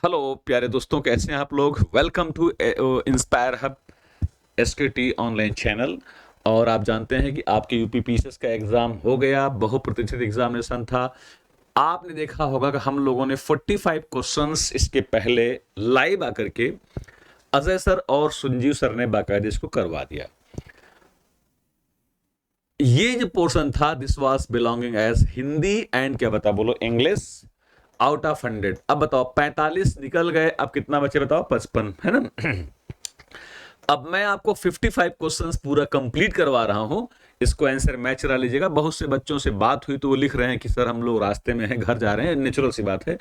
Hello प्यारे दोस्तों, कैसे हैं आप लोग। Welcome to inspire hub SKT online channel. और आप जानते हैं कि आपके यूपी पीसीएस का एग्ज़ाम हो गया, बहुप्रतीक्षित एग्जामिनेशन था। आपने देखा होगा कि हम लोगों ने 45 क्वेश्चंस इसके पहले लाइव आकर के अजय सर और संजीव सर ने बाकायदे इसको करवा दिया। ये जो पोर्शन था this was belonging as Hindi and क्या बता बोलो इंग्लिश आउट ऑफ 100। अब बताओ 45 निकल गए, अब कितना बचे बताओ, 55 है ना। अब मैं आपको 55 क्वेश्चंस पूरा कंप्लीट करवा रहा हूं। इसको आंसर मैच करा लीजिएगा। बहुत से बच्चों से बात हुई तो वो लिख रहे हैं कि सर हम लोग रास्ते में हैं, घर जा रहे हैं। नेचुरल सी बात है,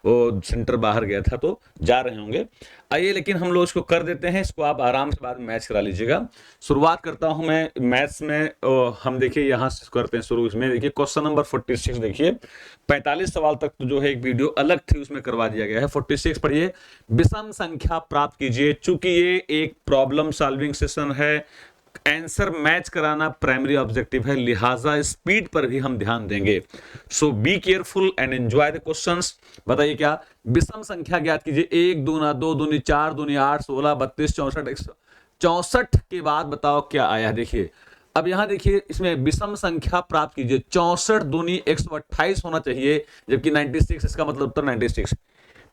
वो सेंटर बाहर गया था तो जा रहे होंगे। आइए, लेकिन हम लोग इसको कर देते हैं। इसको आप आराम से बाद में मैच करा लीजिएगा। शुरुआत करता हूं मैं मैथ्स में। हम देखिए यहां से करते हैं शुरू। इसमें देखिए क्वेश्चन नंबर 46। देखिए 45 सवाल तक तो जो है एक वीडियो अलग थी, उसमें करवा दिया गया है। 46 पढ़िए। विषम संख्या प्राप्त कीजिए। चूंकि ये एक प्रॉब्लम सॉल्विंग सेशन है, आंसर मैच कराना प्राइमरी ऑब्जेक्टिव है, लिहाजा स्पीड पर भी हम ध्यान देंगे। So be careful and enjoy the questions. बताइए क्या विषम संख्या ज्ञात कीजिए। 1 दूना 2 दूनी 4 दूनी 8 16 32 64 164 के बाद बताओ क्या आया। देखिए अब यहां देखिए, इसमें विषम संख्या प्राप्त कीजिए। 64 दूनी 128 होना चाहिए, जबकि 96, इसका मतलब उत्तर 96।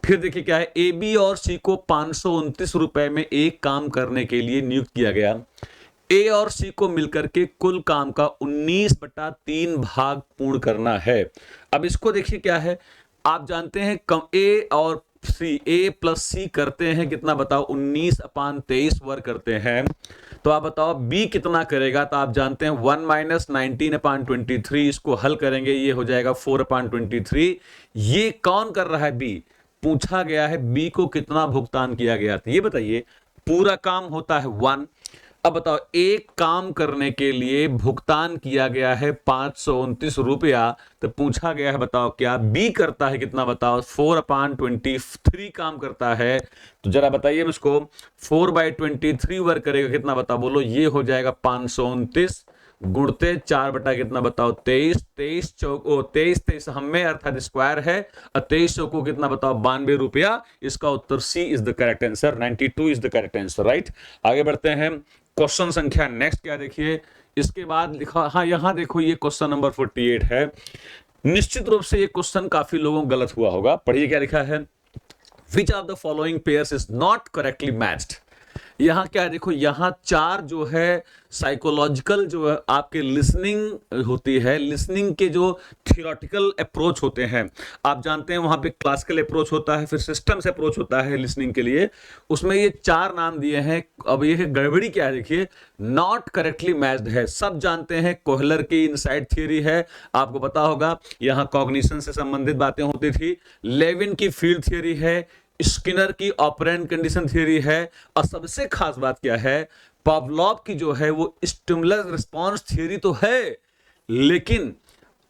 फिर देखिए क्या है, ए बी और सी को 529 रुपए में एक काम करने के लिए नियुक्त किया गया। ए और सी को मिलकर के कुल काम का 19/3 भाग पूर्ण करना है। अब इसको देखिए क्या है, आप जानते हैं कम ए और सी, ए प्लस सी करते हैं कितना बताओ, 19/23 वर्ग करते हैं। तो आप बताओ बी कितना करेगा। तो आप जानते हैं 1 माइनस 19/23। इसको हल करेंगे, ये हो जाएगा 4/23। ये कौन कर रहा है, बी। पूछा गया है बी को कितना भुगतान किया गया था, ये बताइए। पूरा काम होता है 1। अब बताओ एक काम करने के लिए भुगतान किया गया है 529 रुपया। तो पूछा गया है बताओ क्या बी करता है कितना बताओ, 4/23 काम करता है। तो जरा बताइए मुझको, 4/23 वर्ग करेगा कितना बताओ, बोलो। ये हो जाएगा 529 गुणते 4 बटा कितना बताओ, 23। 23 चौको 23 23 हम में अर्थात स्क्वायर है, और 23 चौको कितना बताओ, 92 रुपया। इसका उत्तर C is the correct answer. 92 is the correct answer, right. आगे बढ़ते हैं। क्वेश्चन संख्या नेक्स्ट क्या देखिए, इसके बाद लिखा, हाँ यहां देखो ये क्वेश्चन नंबर 48 है। निश्चित रूप से ये क्वेश्चन काफी लोगों को गलत हुआ होगा। पढ़िए क्या लिखा है, which of the following pairs is not correctly matched. यहां क्या है देखो, यहां 4 जो है साइकोलॉजिकल जो है आपके लिसनिंग होती है, लिसनिंग के जो थियोरेटिकल अप्रोच होते हैं। आप जानते हैं वहां पे क्लासिकल अप्रोच होता है, फिर सिस्टम्स अप्रोच होता है लिसनिंग के लिए। उसमें ये 4 नाम दिए हैं। अब ये गड़बड़ी क्या है देखिए, नॉट करेक्टली मैच्ड है। सब जानते हैं कोहलर की इनसाइड थियरी है, आपको पता होगा। यहां कॉग्निशन से संबंधित बातें होती थी। लेविन की फील्ड थियरी है, स्किनर की ऑपरेंट कंडीशन थियरी है, और सबसे खास बात क्या है, पावलोव की जो है वो स्टिमुलस रिस्पांस थियरी तो है, लेकिन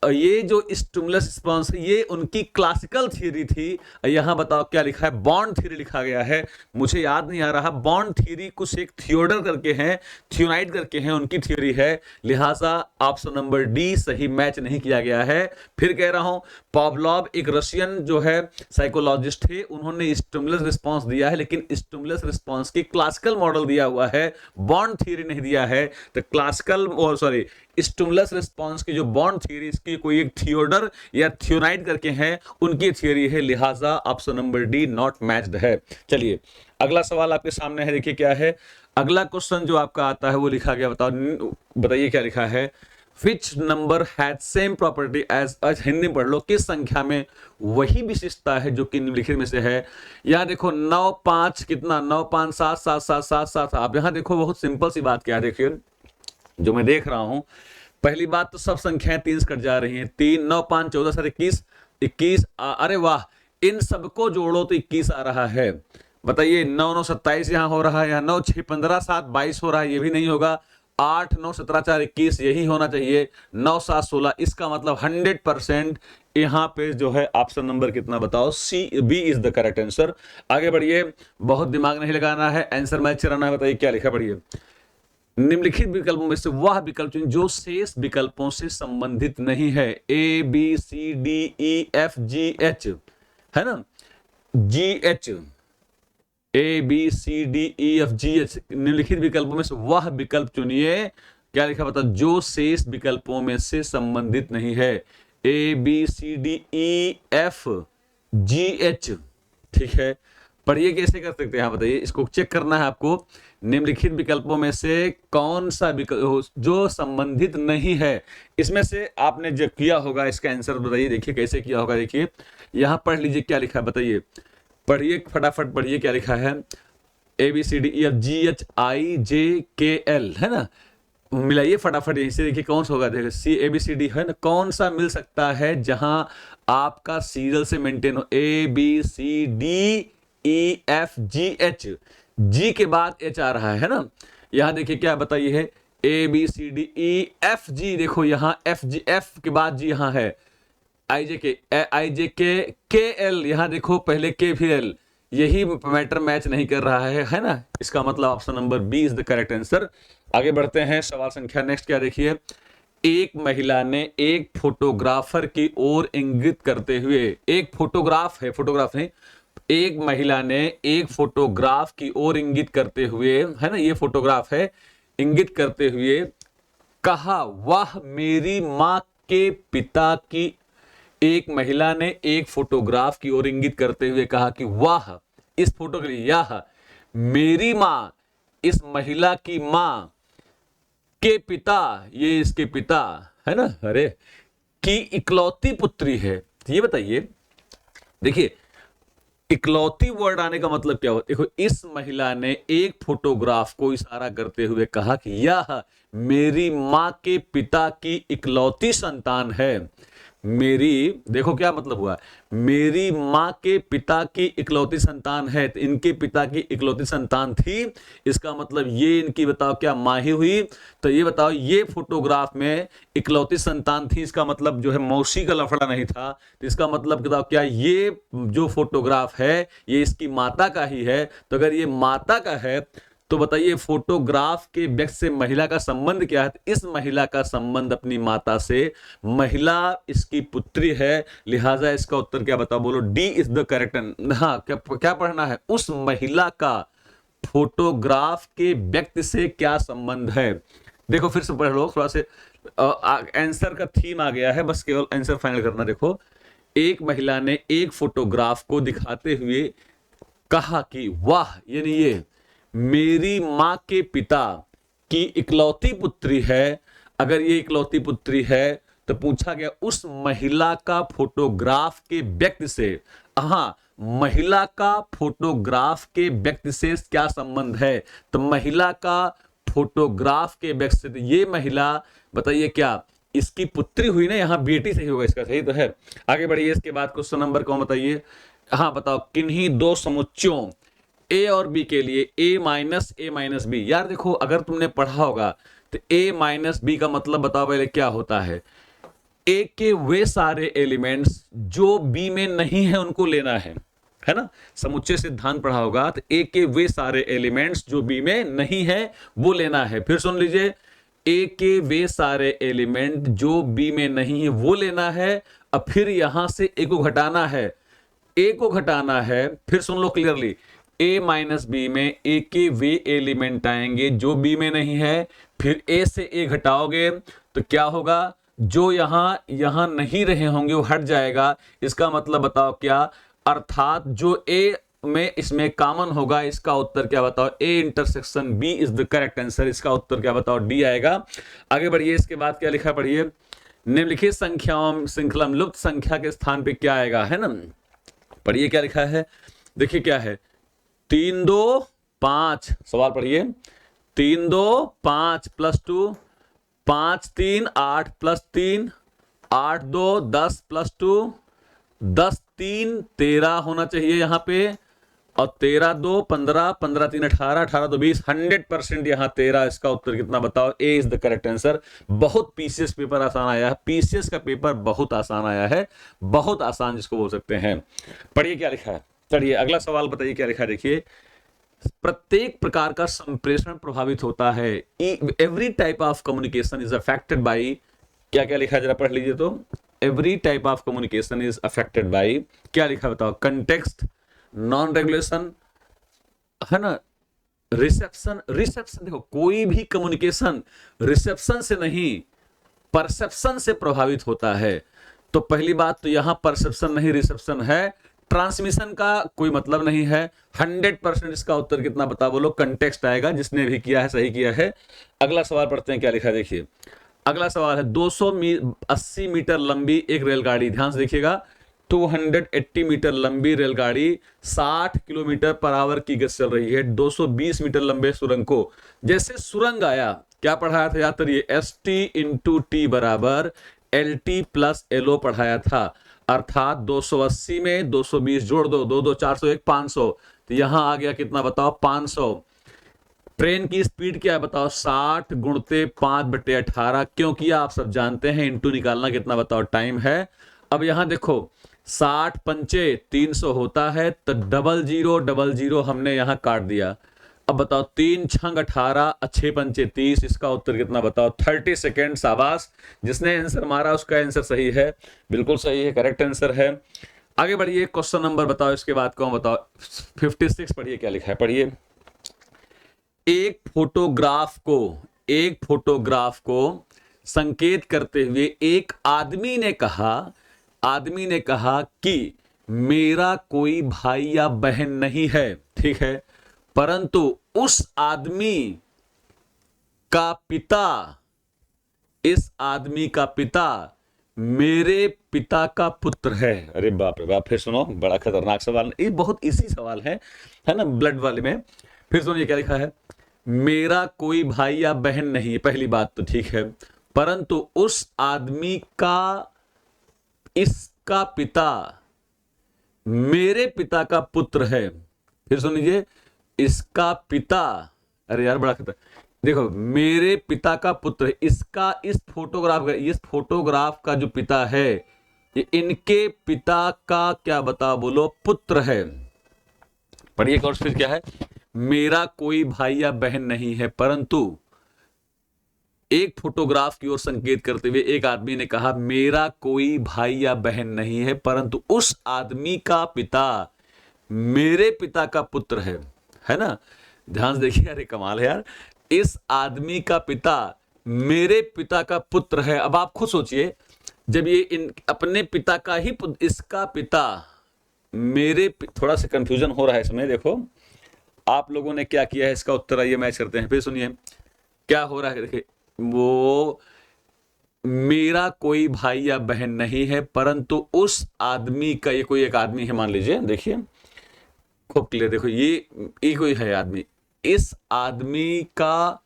ये जो स्टिमुलस रिस्पांस ये उनकी क्लासिकल थियरी थी। यहां बताओ क्या लिखा है, बॉन्ड थियरी लिखा गया है। मुझे याद नहीं आ रहा, बॉन्ड थियरी कुछ एक थियोडर करके हैं, थियोनाइड करके हैं, उनकी थियरी है। लिहाजा ऑप्शन नंबर डी सही मैच नहीं किया गया है। फिर कह रहा हूं, पावलोव एक रशियन जो है साइकोलॉजिस्ट थे, उन्होंने स्टिमुलस रिस्पांस दिया है, लेकिन स्टिमुलस रिस्पांस की क्लासिकल मॉडल दिया हुआ है, बॉन्ड थियरी नहीं दिया है। तो क्लासिकल और सॉरी स्टिमुलस रिस्पांस की जो बॉन्ड थियरी, इसकी कोई एक थियोडर या थियोनाइड करके हैं, उनकी थियरी है। लिहाजा option number D not matched है। चलिए अगला सवाल आपके सामने है, देखिए क्या है। अगला क्वेश्चन जो आपका आता है वो लिखा गया, बताओ बताइए क्या लिखा है। Which number has same property as us. Hindi पढ़ लो, किस संख्या में वही विशेषता है जो कि निम्नलिखित में से है। यहां देखो 9 5 कितना, 9 5 7 7 7 7 7। आप यहां देखो बहुत सिंपल सी बात क्या है, देखिए जो मैं देख रहा हूं। पहली बात तो सब संख्याएं 3 से कट जा रही हैं। 3 9 5 14 सर 21 21। अरे वाह, इन सबको जोड़ो तो 21 आ रहा है। बताइए 9 9 27 यहां हो रहा है, यहां 9 6 15 7 22 हो रहा है, ये भी नहीं होगा। 8 9 17 4 21 यही होना चाहिए। 9 7 16, इसका मतलब 100% यहां पे जो है ऑप्शन नंबर कितना बताओ, C B is the correct answer. आगे बढ़िए, बहुत दिमाग नहीं लगाना है, आंसर मैच कराना है। बताइए क्या लिखा, पढ़िए। निम्नलिखित विकल्पों में से वह विकल्प चुनिए जो शेष विकल्पों से संबंधित नहीं है। A B C D E F G H, है ना। GH, ABCDEFGH निम्नलिखित विकल्पों में से वह विकल्प चुनिए, क्या लिखा बता, जो शेष विकल्पों में से संबंधित नहीं है। ABCDEFGH, ठीक है। पढ़िए कैसे कर सकते हैं आप बताइए, इसको चेक करना है आपको। निम्नलिखित विकल्पों में से कौन सा विकल्प जो संबंधित नहीं है, इसमें से आपने जो किया होगा इसका आंसर बताइए। देखिए कैसे किया होगा, देखिए यहां पढ़ लीजिए क्या लिखा है, बताइए पढ़िए फटाफट पढ़िए क्या लिखा है। ABCDEFGHIJKL है ना, मिलाइए फटाफट यहीं से, देखिए कौन सा होगा। देखिए ABCD है ना, कौन सा मिल सकता है जहां आपका सीरियल से मेंटेन हो। ABCDEFGH, जी के बाद H आ रहा है ना। यहां देखिए क्या बताइए है, ABCDEFG, देखो यहां F के बाद जी यहां है। IJK यहां देखो पहले के फिर L, यही मैटर मैच नहीं कर रहा है ना। इसका मतलब option number B is the correct answer. आगे बढ़ते हैं, सवाल संख्या नेक्स्ट क्या देखिए। एक महिला ने एक फोटोग्राफर की ओर इंगित करते हुए, एक फोटोग्राफ है, फोटोग्राफ नहीं, एक महिला ने एक फोटोग्राफ की ओर इंगित करते हुए, है ना, ये फोटोग्राफ है, इंगित करते हुए कहा, वह मेरी मां के पिता की। एक महिला ने एक फोटोग्राफ की ओर इंगित करते हुए कहा कि वाह, इस फोटो के लिए, यह मेरी मां, इस महिला की मां के पिता, ये इसके पिता है ना, अरे, की इकलौती पुत्री है। ये बताइए, देखिए इकलौती वर्ड आने का मतलब क्या होता है। देखो इस महिला ने एक फोटोग्राफ को इशारा करते हुए कहा कि यह मेरी मां के पिता की इकलौती संतान है। मेरी, देखो क्या मतलब हुआ, मेरी मां के पिता की इकलौती संतान है, तो इनके पिता की इकलौती संतान थी, इसका मतलब ये इनकी बताओ क्या मां ही हुई। तो ये बताओ, ये फोटोग्राफ में इकलौती संतान थी, इसका मतलब जो है मौसी का लफड़ा नहीं था। तो इसका मतलब बताओ क्या ये जो फोटोग्राफ है ये इसकी माता का ही है। तो अगर ये माता का है तो बताइए फोटोग्राफ के व्यक्ति से महिला का संबंध क्या है। तो इस महिला का संबंध अपनी माता से, महिला इसकी पुत्री है, लिहाजा इसका उत्तर क्या बताओ, बोलो डी इज द करेक्ट। हाँ, क्या पढ़ना है, उस महिला का फोटोग्राफ के व्यक्ति से क्या संबंध है। देखो फिर से पढ़ लो थोड़ा से, आंसर का थीम आ गया है, बस केवल आंसर फाइनल करना। देखो एक महिला ने एक फोटोग्राफ को दिखाते हुए कहा कि वाह, यानी ये मेरी मां के पिता की इकलौती पुत्री है। अगर ये इकलौती पुत्री है तो पूछा गया उस महिला का फोटोग्राफ के व्यक्ति से, हाँ, महिला का फोटोग्राफ के व्यक्ति से क्या संबंध है। तो महिला का फोटोग्राफ के व्यक्ति से, तो ये महिला बताइए क्या इसकी पुत्री हुई ना, यहां बेटी सही होगा इसका, सही तो है। आगे बढ़िए, इसके बाद क्वेश्चन नंबर कौन बताइए। हाँ बताओ, किन्हीं दो समुच्चयों ए और बी के लिए ए माइनस बी। यार देखो अगर तुमने पढ़ा होगा तो ए माइनस बी का मतलब बताओ पहले क्या होता है। ए के वे सारे एलिमेंट्स जो बी में नहीं है उनको लेना है ना। समुच्चय सिद्धांत पढ़ा होगा, तो ए के वे सारे एलिमेंट्स जो बी में नहीं है वो लेना है। फिर सुन लीजिए, ए के वे सारे एलिमेंट जो बी में नहीं है वो लेना है। अब फिर यहां से ए को घटाना है, ए को घटाना है। फिर सुन लो क्लियरली, ए माइनस बी में ए के वे एलिमेंट आएंगे जो बी में नहीं है। फिर ए से ए घटाओगे तो क्या होगा, जो यहां नहीं रहे होंगे वो हट जाएगा। इसका मतलब बताओ क्या, अर्थात जो ए में इसमें कॉमन होगा, इसका उत्तर क्या बताओ, A intersection B is the correct answer. इसका उत्तर क्या बताओ, डी आएगा। आगे बढ़िए, इसके बाद क्या लिखा पढ़िए। निम्नलिखित संख्याओं श्रृंखला में लुप्त संख्या के स्थान पे क्या आएगा, है ना। पढ़िए क्या लिखा है, देखिए क्या है, 3 2 5। सवाल पढ़िए, 3 2 5 प्लस 2, 5 3 8 प्लस 3, 8 2 10 प्लस 2, 10 3 13 होना चाहिए यहाँ पे, और 13 2 15, 15 3 18, 18 2 20, 100% यहाँ 13। इसका उत्तर कितना बताओ, ए इज द करेक्ट आंसर। बहुत पीसीएस पेपर आसान आया है, पीसीएस का पेपर बहुत आसान आया है, बहुत आसान जिसको बोल सकते हैं। पढ़िए क्या लिखा है। चलिए अगला सवाल बताइए क्या लिखा है। देखिए, प्रत्येक प्रकार का संप्रेषण प्रभावित होता है। Every type of communication is affected by, क्या क्या लिखा है जरा पढ़ लीजिए तो। Every type of communication is affected by, क्या लिखा बताओ, कंटेक्स्ट, नॉन रेगुलेशन, है ना, रिसेप्शन, रिसेप्शन देखो कोई भी कम्युनिकेशन रिसेप्शन से नहीं परसेप्शन से प्रभावित होता है। तो पहली बात तो यहां परसेप्शन नहीं रिसेप्शन है, ट्रांसमिशन का कोई मतलब नहीं है। 100% इसका उत्तर कितना बता बोलो, कंटेक्स्ट आएगा, जिसने भी किया है सही किया है। अगला सवाल पढ़ते हैं क्या लिखा है, देखिए अगला सवाल है 280 मीटर लंबी एक रेलगाड़ी, ध्यान से देखिएगा, 280 मीटर लंबी रेलगाड़ी 60 किलोमीटर पर आवर की गति चल रही है 220 मीटर लंबे सुरंग को। जैसे सुरंग आया, क्या पढ़ाया था याद करिए, एस टी इंटू टी बराबर एल टी प्लस एलओ पढ़ाया था, अर्थात 280 में 220 जोड़ दो, 2 2 401 500, तो यहां आ गया कितना बताओ 500। ट्रेन की स्पीड क्या है बताओ, 60 गुणते 5/18 क्यों किया आप सब जानते हैं, इंटू निकालना कितना बताओ टाइम है। अब यहां देखो 60 पंचे 300 होता है, तो 0000 हमने यहां काट दिया। अब बताओ 3 छंग 18, 6 पंचे 30, इसका उत्तर कितना बताओ 30 सेकेंड। शाबाश, जिसने आंसर मारा उसका आंसर सही है, बिल्कुल सही है, करेक्ट आंसर है। आगे बढ़िए, क्वेश्चन नंबर बताओ, इसके बाद कौन बताओ 56 पढ़िए क्या लिखा है, पढ़िए। एक फोटोग्राफ को संकेत करते हुए एक आदमी ने कहा कि मेरा कोई भाई या बहन नहीं है, ठीक है, परंतु उस आदमी का पिता, इस आदमी का पिता मेरे पिता का पुत्र है। अरे बाप रे बाप, फिर सुनो, बड़ा खतरनाक सवाल, ये बहुत इजी सवाल है ना, ब्लड वाले में। फिर सुनिए क्या लिखा है, मेरा कोई भाई या बहन नहीं है, पहली बात तो ठीक है, परंतु उस आदमी का, इसका पिता मेरे पिता का पुत्र है। फिर सुन लीजिए, इसका पिता, अरे यार बड़ा खतर, देखो मेरे पिता का पुत्र है, इसका, इस फोटोग्राफ का जो पिता है ये इनके पिता का क्या बता बोलो पुत्र है। पढ़िए और फिर क्या है, मेरा कोई भाई या बहन नहीं है, परंतु एक फोटोग्राफ की ओर संकेत करते हुए एक आदमी ने कहा मेरा कोई भाई या बहन नहीं है, परंतु उस आदमी का पिता मेरे पिता का पुत्र है ना। ध्यान से देखिए, अरे कमाल है यार, इस आदमी का पिता मेरे पिता का पुत्र है। अब आप खुद सोचिए, जब ये इन अपने पिता का ही इसका पिता मेरे, थोड़ा सा कंफ्यूजन हो रहा है इसमें, देखो आप लोगों ने क्या किया है, इसका उत्तर आइए मैच करते हैं। फिर सुनिए क्या हो रहा है, देखिए वो मेरा कोई भाई या बहन नहीं है, परंतु उस आदमी का, ये कोई एक आदमी है मान लीजिए, देखिए खूब क्लियर, देखो ये कोई है आदमी, इस आदमी का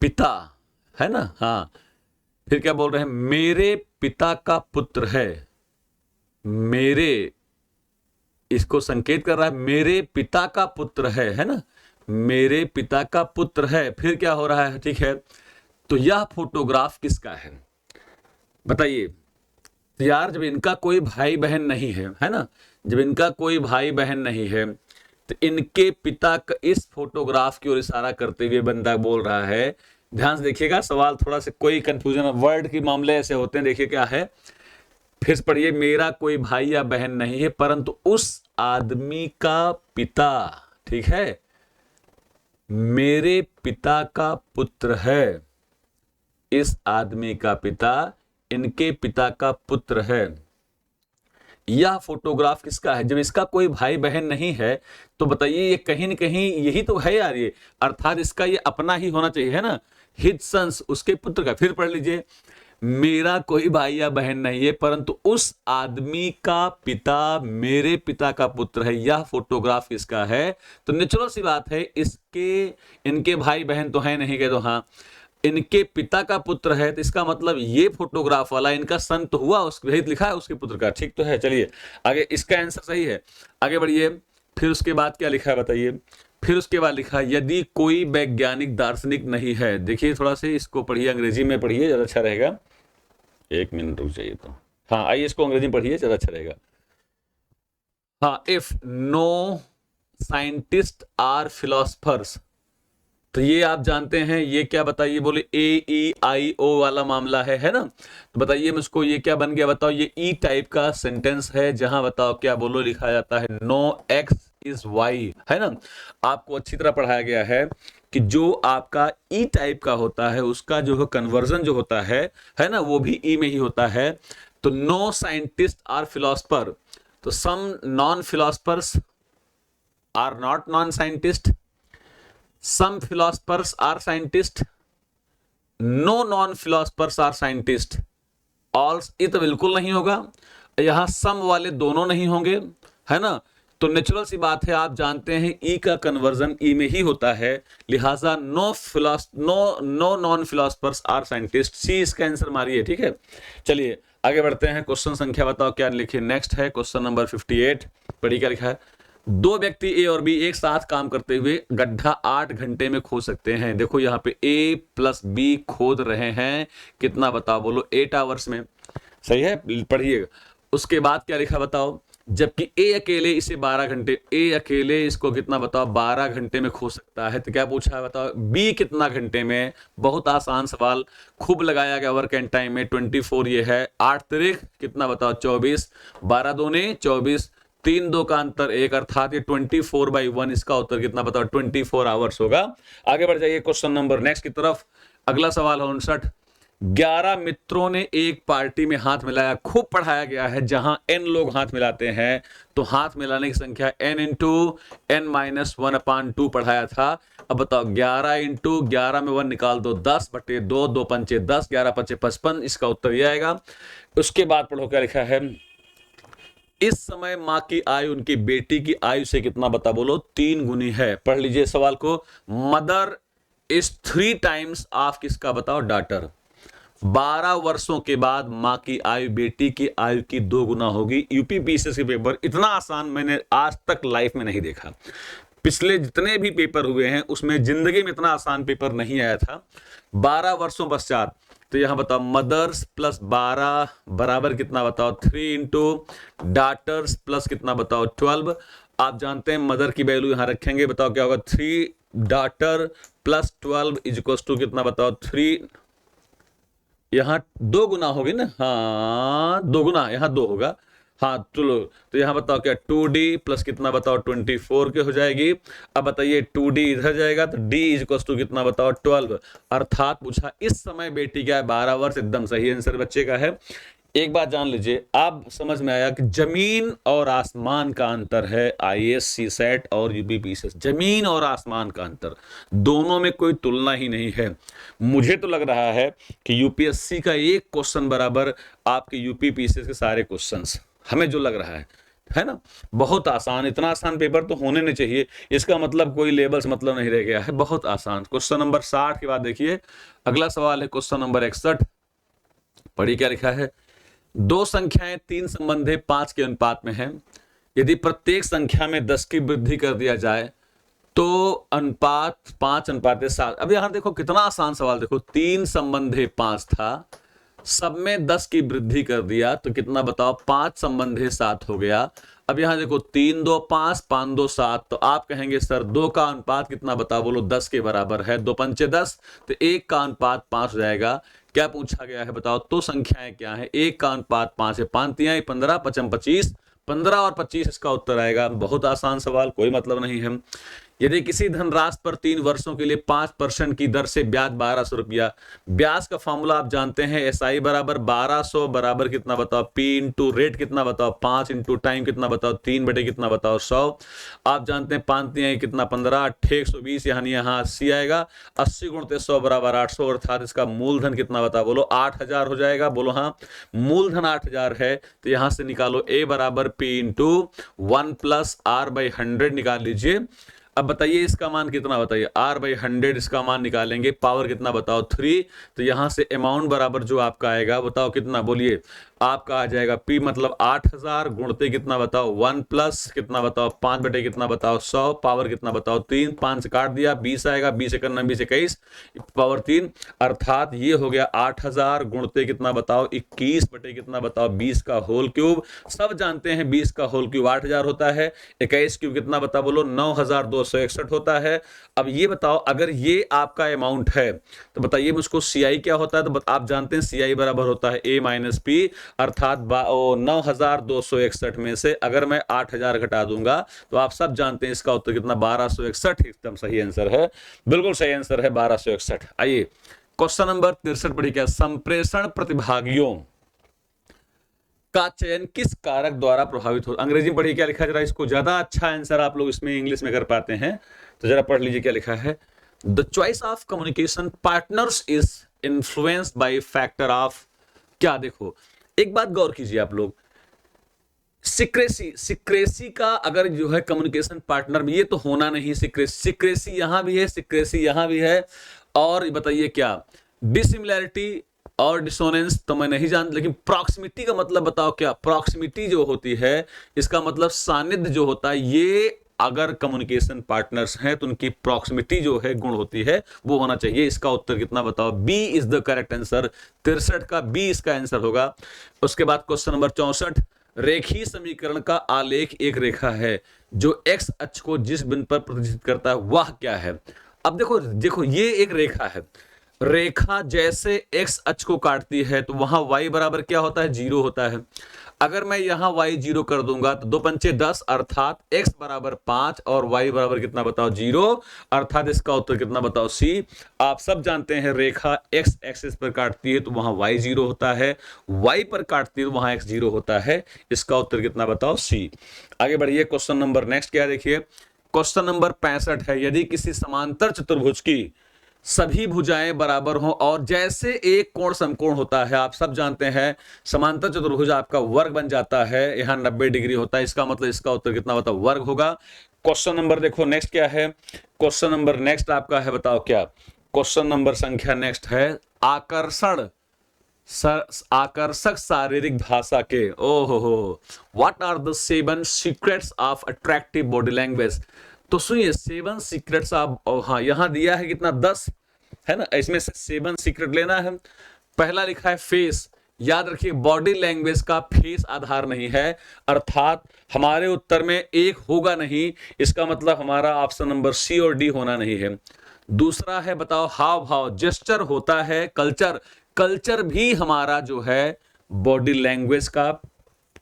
पिता है ना, हाँ। फिर क्या बोल रहे हैं, मेरे पिता का पुत्र है, मेरे, इसको संकेत कर रहा है मेरे पिता का पुत्र है ना, मेरे पिता का पुत्र है। फिर क्या हो रहा है, ठीक है, तो यह फोटोग्राफ किसका है बताइए। तो यार जब इनका कोई भाई बहन नहीं है ना, जब इनका कोई भाई बहन नहीं है, तो इनके पिता का, इस फोटोग्राफ की ओर इशारा करते हुए बंदा बोल रहा है। ध्यान से देखिएगा, सवाल थोड़ा सा कोई कंफ्यूजन, वर्ड के मामले ऐसे होते हैं, देखिए क्या है, फिर से पढ़िए, मेरा कोई भाई या बहन नहीं है, परंतु उस आदमी का पिता, ठीक है, मेरे पिता का पुत्र है, इस आदमी का पिता इनके पिता का पुत्र है। यह फोटोग्राफ किसका है, जब इसका कोई भाई बहन नहीं है तो बताइए ये कहीं न कहीं यही तो है यार, ये अर्थात इसका ये अपना ही होना चाहिए, है ना, हिज सन्स, उसके पुत्र का। फिर पढ़ लीजिए, मेरा कोई भाई या बहन नहीं है, परंतु उस आदमी का पिता मेरे पिता का पुत्र है। यह फोटोग्राफ किसका है, तो नेचुरल सी बात है, इसके, इनके भाई बहन तो है नहीं, कह दो हाँ, इनके पिता का पुत्र है, तो इसका मतलब ये फोटोग्राफ वाला इनका सन तो हुआ, उसके लिखा है उसके पुत्र का, ठीक तो है। चलिए आगे, इसका आंसर सही है, आगे बढ़िए। फिर उसके बाद क्या लिखा है बताइए, फिर उसके बाद लिखा है यदि कोई वैज्ञानिक दार्शनिक नहीं है। देखिए थोड़ा सा इसको पढ़िए, अंग्रेजी में पढ़िए ज्यादा अच्छा रहेगा, 1 मिनट रुक जाइए तो, हाँ आइए इसको अंग्रेजी में पढ़िए ज्यादा अच्छा रहेगा। हाँ, if no scientist are philosophers, तो ये आप जानते हैं, ये क्या बताइए, बोले AEIO वाला मामला है ना। तो बताइए मुझको ये क्या बन गया, बताओ। ये ई टाइप का सेंटेंस है, जहां बताओ क्या बोलो लिखा जाता है नो एक्स इज वाई, है ना। आपको अच्छी तरह पढ़ाया गया है कि जो आपका ई टाइप का होता है उसका जो कन्वर्जन जो होता है ना, वो भी ई में ही होता है। तो नो साइंटिस्ट आर फिलोसफर, तो some non philosophers are not non scientist, some philosophers are scientists, no non philosophers are scientists, all ये तो बिल्कुल नहीं होगा। यहां सम वाले दोनों नहीं होंगे, है ना। तो नेचुरल सी बात है, आप जानते हैं ई का कन्वर्जन ई में ही होता है, लिहाजा no non philosophers are scientist, C इसका आंसर मारिए, ठीक है। चलिए आगे बढ़ते हैं, क्वेश्चन संख्या बताओ क्या लिखे। नेक्स्ट है क्वेश्चन नंबर 58, पढ़िए क्या लिखा है। दो व्यक्ति ए और बी एक साथ काम करते हुए गड्ढा 8 घंटे में खोद सकते हैं। देखो यहाँ पे ए प्लस बी खोद रहे हैं, कितना बताओ, बोलो 8 आवर्स में, सही है, पढ़िएगा। उसके बाद क्या लिखा बताओ, जबकि ए अकेले इसे 12 घंटे, ए अकेले इसको कितना बताओ 12 घंटे में खोद सकता है। तो क्या पूछा है बताओ, बी कितना घंटे में। बहुत आसान सवाल, खूब लगाया गया वर्क एंड टाइम में। 24 ये है, 8 तारीख कितना बताओ 24, 12 दूने 24, 3 2 का अंतर 1, अर्थात ये 24/1 इसका उत्तर कितना बताओ 24 आवर्स होगा। आगे बढ़ जाइए क्वेश्चन नंबर नेक्स्ट की तरफ। अगला सवाल है 59, 11 मित्रों ने एक पार्टी में हाथ मिलाया। खूब पढ़ाया गया है, जहां n लोग हाथ मिलाते हैं तो हाथ मिलाने की संख्या n इंटू n-1/2 पढ़ाया था। अब बताओ 11 इंटू 11 में 1 निकाल दो, 10/2, 2 पंचे 10, 11 पंचे 55, इसका उत्तर ये आएगा। उसके बाद पढ़ो क्या लिखा है, इस समय मां की आयु उनकी बेटी की आयु से कितना बता बोलो 3 गुनी है। पढ़ लीजिए सवाल को, मदर इज 3 टाइम्स ऑफ किसका बताओ डॉटर। 12 वर्षों के बाद मां की आयु बेटी की आयु की 2 गुना होगी। यूपी पीसीएस के पेपर इतना आसान मैंने आज तक लाइफ में नहीं देखा। पिछले जितने भी पेपर हुए हैं उसमें जिंदगी में इतना आसान पेपर नहीं आया था। 12 वर्षों पश्चात, तो यहां बताओ मदर्स प्लस 12 बराबर कितना बताओ 3 इंटू डॉटर्स प्लस कितना बताओ 12। आप जानते हैं मदर की वैल्यू यहां रखेंगे, बताओ क्या होगा 3 daughter plus 12 is equal to कितना बताओ 3, यहां 2 गुना होगी ना, हाँ 2 गुना, यहां 2 होगा, हाँ चलो। तो यहां बताओ क्या 2d प्लस कितना बताओ 24 के हो जाएगी। अब बताइए 2d इधर जाएगा तो d इज इक्वल टू कितना बताओ 12, अर्थात पूछा इस समय बेटी क्या है 12 वर्ष, एकदम सही आंसर बच्चे का है। एक बात जान लीजिए, आप समझ में आया कि जमीन और आसमान का अंतर है आईएएस सीसेट और यूपीपीसीएस, जमीन और आसमान का अंतर, दोनों में कोई तुलना ही नहीं है। मुझे तो लग रहा है कि यूपीएससी का एक क्वेश्चन बराबर आपके यूपीपीसीएस के सारे क्वेश्चंस, हमें जो लग रहा है ना, बहुत आसान, इतना आसान पेपर तो होने नहीं चाहिए। इसका मतलब कोई लेवल्स मतलब नहीं रह गया है, बहुत आसान। क्वेश्चन नंबर 60 के बाद देखिए अगला सवाल है क्वेश्चन नंबर 61, पढ़िए क्या लिखा है। दो संख्याएं 3 संबंधे 5 के अनुपात में हैं। यदि प्रत्येक संख्या में 10 की वृद्धि कर दिया जाए तो अनुपात 5:7। अब यहां देखो कितना आसान सवाल, देखो 3 संबंधे 5 था, सब में 10 की वृद्धि कर दिया तो कितना बताओ 5 संबंधे 7 हो गया। अब यहां देखो 3 2 5, 5 2 7, तो आप कहेंगे सर 2 का अनुपात कितना बताओ, बोलो 10 के बराबर है, 2 पंचे 10, तो 1 का अनुपात 5 हो जाएगा। क्या पूछा गया है बताओ, तो संख्याएं क्या है, 1 का अनुपात 5 है, 5 तिहाई 15, 5 25, 15 और 25 इसका उत्तर आएगा। बहुत आसान सवाल, कोई मतलब नहीं है। यदि किसी धनराशि पर 3 वर्षों के लिए 5% की दर से ब्याज 1200 रुपया, ब्याज का फॉर्मूला आप जानते हैं एसआई बराबर 1200 बराबर कितना बताओ पी इंटू रेट कितना बताओ 5 इंटू टाइम कितना बताओ 3 बटे कितना बताओ 100। आप जानते हैं 5 तिहाई कितना 15, 120, यानी यहाँ 80 आएगा, 80 गुणित 100 बराबर 800, अर्थात इसका मूलधन कितना बताओ बोलो 8000 हो जाएगा। बोलो हाँ, मूलधन 8000 है, तो यहां से निकालो ए बराबर P into 1 plus R by 100 निकाल लीजिए। अब बताइए इसका मान कितना, बताइए r बाई 100 इसका मान निकालेंगे, पावर कितना बताओ 3, तो यहां से अमाउंट बराबर जो आपका आएगा बताओ कितना, बोलिए आपका आ जाएगा P मतलब 8000 गुणते कितना बताओ 1 प्लस कितना बताओ 5 बटे कितना बताओ 100 पावर कितना बताओ 3, 5 से काट दिया 20 आएगा, 20 एक 20 21 पावर 3, अर्थात ये हो गया 8000 गुणते कितना बताओ 21 बटे कितना बताओ 20 का होल क्यूब। सब जानते हैं 20 का होल क्यूब 8000 होता है, 21 क्यूब कितना बताओ बोलो 9261 होता है। अब ये बताओ अगर ये आपका अमाउंट है तो बताइए मुझको CI क्या होता है, तो आप जानते हैं CI बराबर होता है A माइनस P, अर्थात 9261 में से अगर मैं 8000 घटा दूंगा तो आप सब जानते हैं इसका उत्तर कितना 1261, एकदम सही आंसर है, बिल्कुल सही आंसर है 1261। आइए क्वेश्चन नंबर 63 पढ़िए, क्या संप्रेषण प्रतिभागियों का चयन किस कारक द्वारा प्रभावित हो। अंग्रेजी में पढ़िए क्या लिखा है, जरा इसको ज्यादा अच्छा आंसर आप लोग इसमें इंग्लिश में कर पाते हैं तो जरा पढ़ लीजिए क्या लिखा है। The choice of communication partners is influenced by factor of, क्या देखो एक बात गौर कीजिए आप लोग, सिक्रेसी का अगर जो है कम्युनिकेशन पार्टनर में, ये तो होना नहीं, सिक्रेसी यहां भी है, सिक्रेसी यहां भी है, और बताइए क्या डिसिमिलैरिटी और डिसोनेंस तो मैं नहीं जानता, लेकिन प्रॉक्सिमिटी का मतलब बताओ क्या, प्रॉक्सिमिटी जो होती है इसका मतलब सानिध्य जो होता है, ये अगर कम्युनिकेशन पार्टनर्स हैं तो उनकी प्रॉक्सिमिटी जो है गुण होती है वो होना चाहिए। इसका उत्तर कितना बताओ, B is the correct answer, 63 का बी इसका आंसर होगा। उसके बाद क्वेश्चन नंबर 64, रेखीय समीकरण का आलेख एक रेखा है जो एक्स अक्ष को जिस बिंदु पर प्रदर्शित करता है वह क्या है। अब देखो देखो ये एक रेखा है, रेखा जैसे एक्स अक्ष को काटती है तो वहां y बराबर क्या होता है 0 होता है। अगर मैं यहां y 0 कर दूंगा तो 2 पंचे 10 अर्थात x बराबर 5 और y बराबर कितना बताओ 0, अर्थात इसका उत्तर कितना बताओ C। आप सब जानते हैं रेखा x एक्सिस पर काटती है तो वहां y 0 होता है, y पर काटती है तो वहां x 0 होता है, इसका उत्तर कितना बताओ C। आगे बढ़िए क्वेश्चन नंबर नेक्स्ट क्या देखिए, क्वेश्चन नंबर 65 है, यदि किसी समांतर चतुर्भुज की सभी भुजाएं बराबर हों और जैसे एक कोण समकोण होता है, आप सब जानते हैं समांतर चतुर्भुज आपका वर्ग बन जाता है, यहां 90 डिग्री होता है, इसका मतलब इसका उत्तर कितना बताओ वर्ग होगा। क्वेश्चन नंबर देखो नेक्स्ट क्या है, क्वेश्चन नंबर नेक्स्ट आपका है बताओ क्या, क्वेश्चन नंबर संख्या नेक्स्ट है आकर्षक शारीरिक भाषा के, ओहो what are the 7 secrets of attractive body language. तो सुनिए 7 सीक्रेट्स आप, हाँ यहां दिया है कितना 10 है ना, इसमें से 7 सीक्रेट लेना है। पहला लिखा है फेस, याद रखिए बॉडी लैंग्वेज का फेस आधार नहीं है, अर्थात हमारे उत्तर में एक होगा नहीं, इसका मतलब हमारा ऑप्शन नंबर सी और डी होना नहीं है। दूसरा है बताओ हाव भाव, जेस्चर होता है, कल्चर, कल्चर भी हमारा जो है बॉडी लैंग्वेज का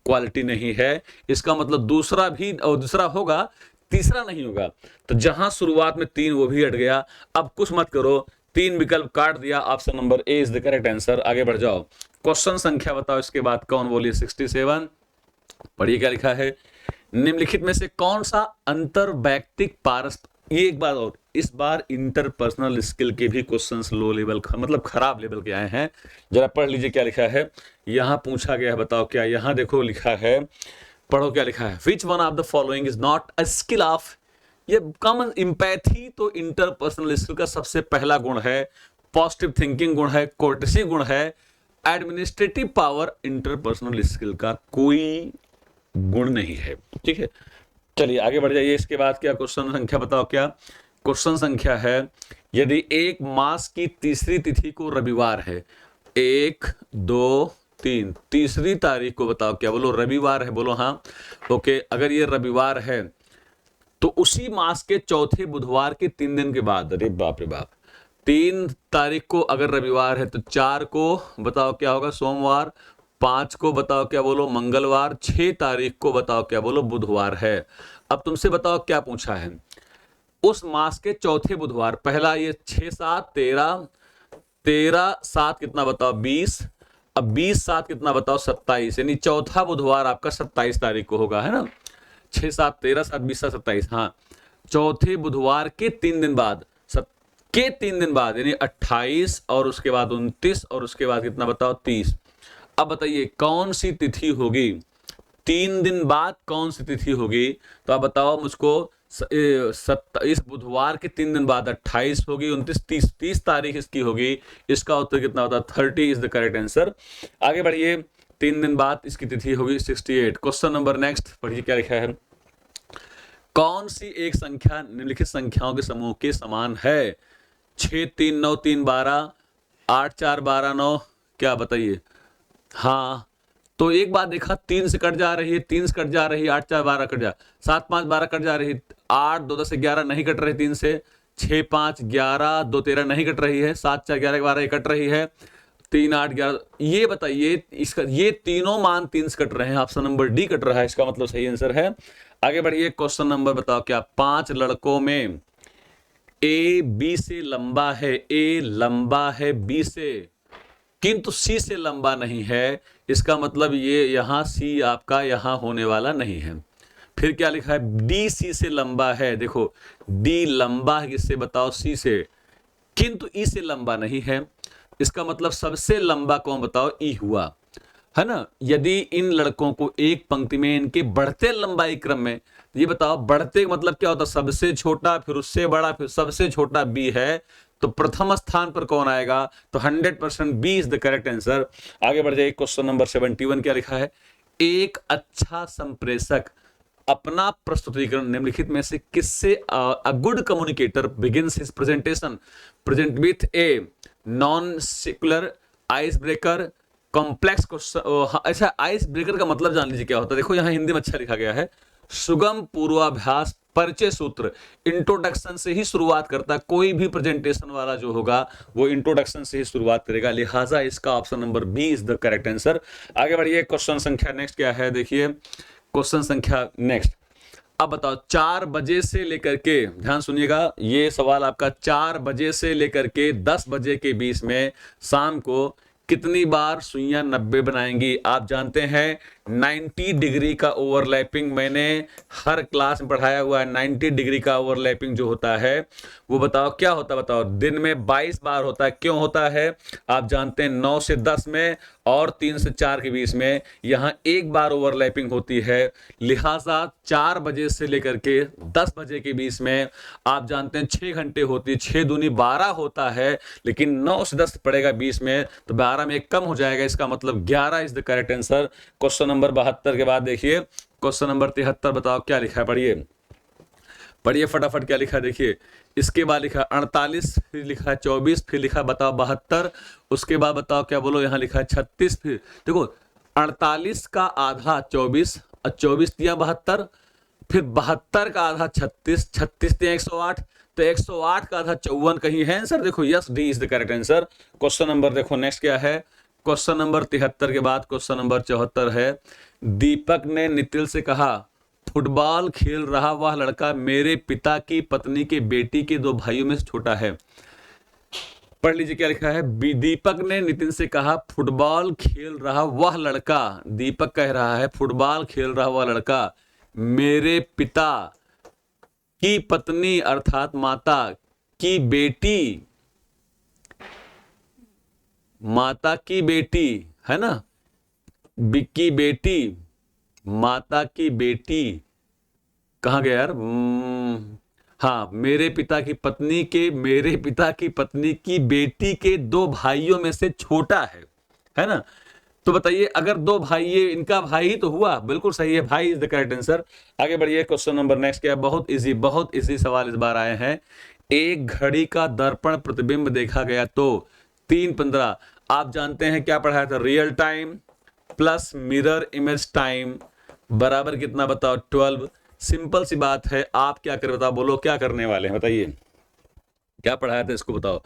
क्वालिटी नहीं है, इसका मतलब दूसरा भी, और दूसरा होगा तीसरा नहीं होगा। तो जहां शुरुआत में 3 वो भी हट गया, अब कुछ मत करो, 3 विकल्प काट दिया, option number A is the correct answer. आगे बढ़ जाओ, क्वेश्चन संख्या बताओ इसके बाद कौन बोलिए 67, पढ़िए क्या लिखा है, निम्नलिखित में से कौन सा अंतर वैयक्तिक ये एक बात और, इस बार इंटरपर्सनल स्किल के भी क्वेश्चंस लो लेवल मतलब खराब लेवल के आए हैं, जरा पढ़ लीजिए क्या लिखा है। यहां पूछा गया है बताओ क्या, यहां देखो लिखा है, पढ़ो क्या लिखा है, which one of the following is not a skill of, ये कॉमन एम्पैथी तो इंटरपर्सनल स्किल का सबसे पहला गुण है, पॉजिटिव थिंकिंग गुण है, कोर्टेसी गुण है, एडमिनिस्ट्रेटिव पावर इंटरपर्सनल स्किल का कोई गुण नहीं है, ठीक है। चलिए आगे बढ़ जाइए, इसके बाद क्या क्वेश्चन संख्या बताओ क्या, क्वेश्चन संख्या है, यदि एक मास की तीसरी तिथि को रविवार है, 1 2 3 तीसरी तारीख को बताओ क्या, बोलो रविवार है, बोलो हाँ ओके। अगर ये रविवार है तो उसी मास के चौथे बुधवार के 3 दिन के बाद, अरे बाप रे बाप, 3 तारीख को अगर रविवार है तो 4 को बताओ क्या होगा सोमवार, 5 को बताओ क्या बोलो मंगलवार, 6 तारीख को बताओ क्या बोलो बुधवार है। अब तुमसे बताओ क्या पूछा है, उस मास के चौथे बुधवार, पहला ये 6 7 13, 13 7 कितना बताओ 20, अब 20 7 कितना बताओ 27, यानी चौथा बुधवार आपका 27 तारीख को होगा, है ना, 6 7 13 7 20 7 27, हाँ चौथे बुधवार के 3 दिन बाद, के 3 दिन बाद यानी 28 और उसके बाद 29 और उसके बाद कितना बताओ 30। अब बताइए कौन सी तिथि होगी, 3 दिन बाद कौन सी तिथि होगी, तो आप बताओ मुझको, इस बुधवार के 3 दिन बाद 28 होगी, 29 30 तारीख इसकी होगी, इसका उत्तर कितना होता है 30 इज द करेक्ट आंसर। आगे बढ़िए 3 दिन बाद इसकी तिथि होगी 68। क्वेश्चन नंबर नेक्स्ट पढ़िए क्या लिखा है। कौन सी एक संख्या निम्नलिखित संख्याओं के समूह के समान है? 6 3 9 3 12, 8 4 12 9, क्या बताइए? हाँ, तो एक बात देखा, 3 से कट जा रही है, 3 से कट जा रही है, 8 4 12 कट जा, 7 5 12 कट जा रही है, 8 2 10 11 नहीं कट रही 3 से, 6 5 11 2 13 नहीं कट रही है, 7 4 11 12 कट रही है, 3 8 11। ये बताइए इसका, ये तीनों मान 3 से कट रहे हैं, ऑप्शन नंबर डी कट रहा है, इसका मतलब सही आंसर है। आगे बढ़िए, क्वेश्चन नंबर बताओ क्या 5 लड़कों में ए बी से लंबा है, ए लंबा है बी से किंतु सी से लंबा नहीं है, इसका मतलब ये यहाँ सी आपका यहाँ होने वाला नहीं है। फिर क्या लिखा है? डी सी से लंबा है, देखो डी लंबा है किससे बताओ? सी से, किंतु ई से लंबा नहीं है, इसका मतलब सबसे लंबा कौन बताओ? ई हुआ, है ना। यदि इन लड़कों को एक पंक्ति में इनके बढ़ते लंबाई क्रम में, ये बताओ बढ़ते मतलब क्या होता है? सबसे छोटा, फिर उससे बड़ा, फिर सबसे छोटा बी है, तो प्रथम स्थान पर कौन आएगा? तो 100% B is the correct answer. आगे बढ़ जाइए, क्वेश्चन नंबर 71 क्या लिखा है? एक अच्छा संप्रेषक अपना प्रस्तुतिकरण निम्नलिखित में से किससे, a good communicator begins his presentation present with a non secular ice breaker complex question. अच्छा, आइस ब्रेकर का मतलब जान लीजिए क्या होता है। देखो यहाँ हिंदी में अच्छा लिखा गया है, सुगम पूर्वाभ्यास परिचय सूत्र, इंट्रोडक्शन से ही शुरुआत करता है। कोई भी प्रेजेंटेशन वाला जो होगा वो इंट्रोडक्शन से ही शुरुआत करेगा, लिहाजा इसका option number B is the correct answer. आगे बढ़िए, क्वेश्चन संख्या नेक्स्ट क्या है? देखिए क्वेश्चन संख्या नेक्स्ट, अब बताओ 4 बजे से लेकर के, ध्यान सुनिएगा, ये सवाल आपका 4 बजे से लेकर के 10 बजे के बीच में शाम को कितनी बार सुइयां 90 बनाएंगी? आप जानते हैं 90 डिग्री का ओवरलैपिंग मैंने हर क्लास में पढ़ाया हुआ है। 90 डिग्री का ओवरलैपिंग जो होता है वो बताओ क्या होता है? बताओ, दिन में 22 बार होता है। क्यों होता है? आप जानते हैं 9 से 10 में और 3 से 4 के बीच में यहाँ एक बार ओवरलैपिंग होती है, लिहाजा 4 बजे से लेकर के 10 बजे के बीच में आप जानते हैं 6 घंटे होती है, 6 दूनी 12 होता है, लेकिन 9 से 10 पड़ेगा 20 में, तो 12 में एक कम हो जाएगा, इसका मतलब 11 is the correct answer. Question number 72 के बाद देखिए क्वेश्चन नंबर 73, बताओ क्या लिखा है? पढ़िए पढ़िए फटाफट क्या लिखा है, देखिए। इसके बाद लिखा 48, फिर लिखा 24, फिर लिखा बताओ 72, उसके बाद बताओ क्या बोलो, यहाँ लिखा है 36। फिर देखो 48 का आधा 24 और 24 दिया 72, फिर 72 का आधा 36, 36 दिया 108, तो 108 का आधा 54 कहीं है आंसर? देखो yes, D is the correct answer. Question number देखो नेक्स्ट क्या है, क्वेश्चन नंबर 73 के बाद क्वेश्चन नंबर 74 है। दीपक ने नितिन से कहा, फुटबॉल खेल रहा वह लड़का मेरे पिता की पत्नी के बेटी के 2 भाइयों में से छोटा है। पढ़ लीजिए क्या लिखा है। दीपक ने नितिन से कहा, फुटबॉल खेल रहा वह लड़का, दीपक कह रहा है फुटबॉल खेल रहा वह लड़का मेरे पिता की पत्नी अर्थात माता की बेटी, माता की बेटी है ना, की बेटी, माता की बेटी कहाँ गया यार? हाँ, मेरे पिता की पत्नी की बेटी के 2 भाइयों में से छोटा है ना। तो बताइए, अगर 2 भाई, ये इनका भाई ही तो हुआ, बिल्कुल सही है, भाई इज द करेक्ट आंसर। आगे बढ़िए, क्वेश्चन नंबर नेक्स्ट क्या है? बहुत इजी सवाल इस बार आए हैं। एक घड़ी का दर्पण प्रतिबिंब देखा गया तो 3:15, आप जानते हैं क्या पढ़ाया था? Real time plus mirror image time बराबर कितना बताओ? 12। सिंपल सी बात है, आप क्या करें बताओ, बोलो क्या करने वाले हैं बताइए, क्या पढ़ाया था इसको बताओ।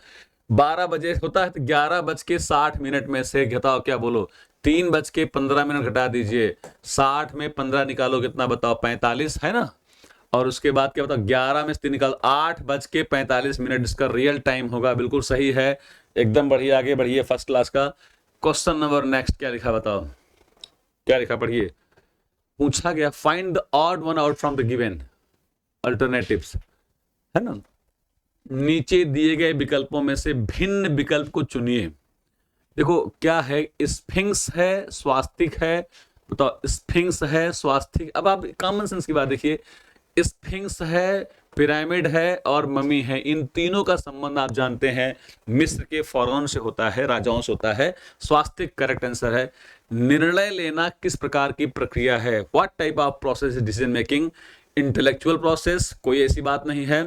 12 बजे होता है तो 11:60 में से घटाओ, क्या बोलो? 3:15 घटा दीजिए, 60 में 15 निकालो, कितना बताओ? 45 है ना। और उसके बाद क्या बताओ? 11 में से 3 निकालो, 8:45, इसका रियल टाइम होगा, बिल्कुल सही है, एकदम बढ़िया। आगे बढ़िए, फर्स्ट क्लास का क्वेश्चन नंबर नेक्स्ट क्या लिखा बताओ, क्या लिखा? पढ़िए, पूछा गया find the odd one out from the given alternatives, है ना। नीचे दिए गए विकल्पों में से भिन्न विकल्प को चुनिए। देखो क्या है, स्फिंक्स है, स्वास्तिक है, बताओ स्फिंक्स है, स्वास्तिक। अब आप कॉमन सेंस की बात देखिए, स्फिंक्स है पिरामिड है और ममी है, इन तीनों का संबंध आप जानते हैं मिस्र के फरौन से होता है, राजाओं से होता है। स्वास्थ्य करेक्ट आंसर है। निर्णय लेना किस प्रकार की प्रक्रिया है, what type of process is decision making, intellectual process, कोई ऐसी बात नहीं है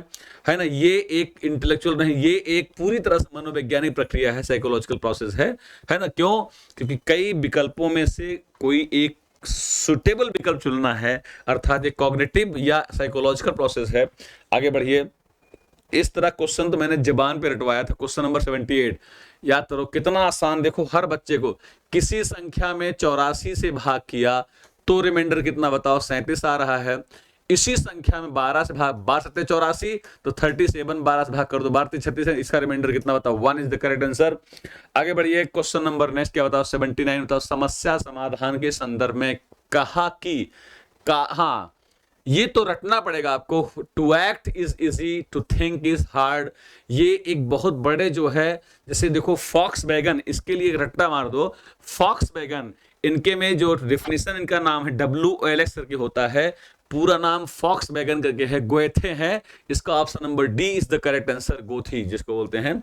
ना, ये एक इंटेलेक्चुअल नहीं, ये एक पूरी तरह से मनोवैज्ञानिक प्रक्रिया है, साइकोलॉजिकल प्रोसेस है ना। क्यों? क्योंकि कई विकल्पों में से कोई एक सुटेबल विकल्प चुनना है, अर्थात ये कॉग्निटिव या साइकोलॉजिकल प्रोसेस है। आगे बढ़िए। इस तरह क्वेश्चन तो मैंने जबान पे रटवाया था, क्वेश्चन नंबर 78 याद करो, कितना आसान। देखो हर बच्चे को किसी संख्या में 84 से भाग किया तो रिमाइंडर कितना बताओ, 37 आ रहा है। इसी संख्या में 12 से भाग, 12 84 तो 37, 12 से भाग कर दो, 12 36 है, इसका रिमाइंडर कितना बताओ, 1 इज द करेक्ट आंसर। आगे बढ़िए। क्वेश्चन नंबर नेक्स्ट क्या बताओ, 79 बताओ, समस्या समाधान के संदर्भ में कहा कि हाँ, ये तो रटना पड़ेगा आपको। To act is easy, to think is hard, ये एक बहुत बड़े जो है, जैसे देखो फॉक्स बैगन, इसके लिए रट्टा मार दो, फॉक्स बैगन, इनके में जो डेफिनेशन इनका नाम है WOLX करके होता है, पूरा नाम फॉक्स बैगन करके है, गोएथे है। इसका option number D is the correct answer, Goethe जिसको बोलते हैं।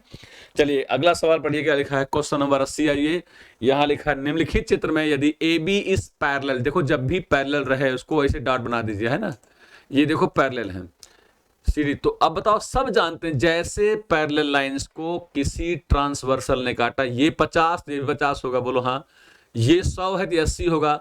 चलिए अगला सवाल पढ़िए, क्या लिखा है, क्वेश्चन नंबर 80 आइए। यहां लिखा है निम्नलिखित चित्र में यदि AB इज पैरेलल, देखो जब भी पैरेलल रहे उसको ऐसे डॉट बना दीजिए, है ना, ये देखो पैरेलल है सीधी। तो अब बताओ, सब जानते हैं जैसे पैरेलल लाइंस को किसी ट्रांसवर्सल ने काटा, ये 50 ये 50 होगा, बोलो हाँ, ये 100 है तो 80 होगा।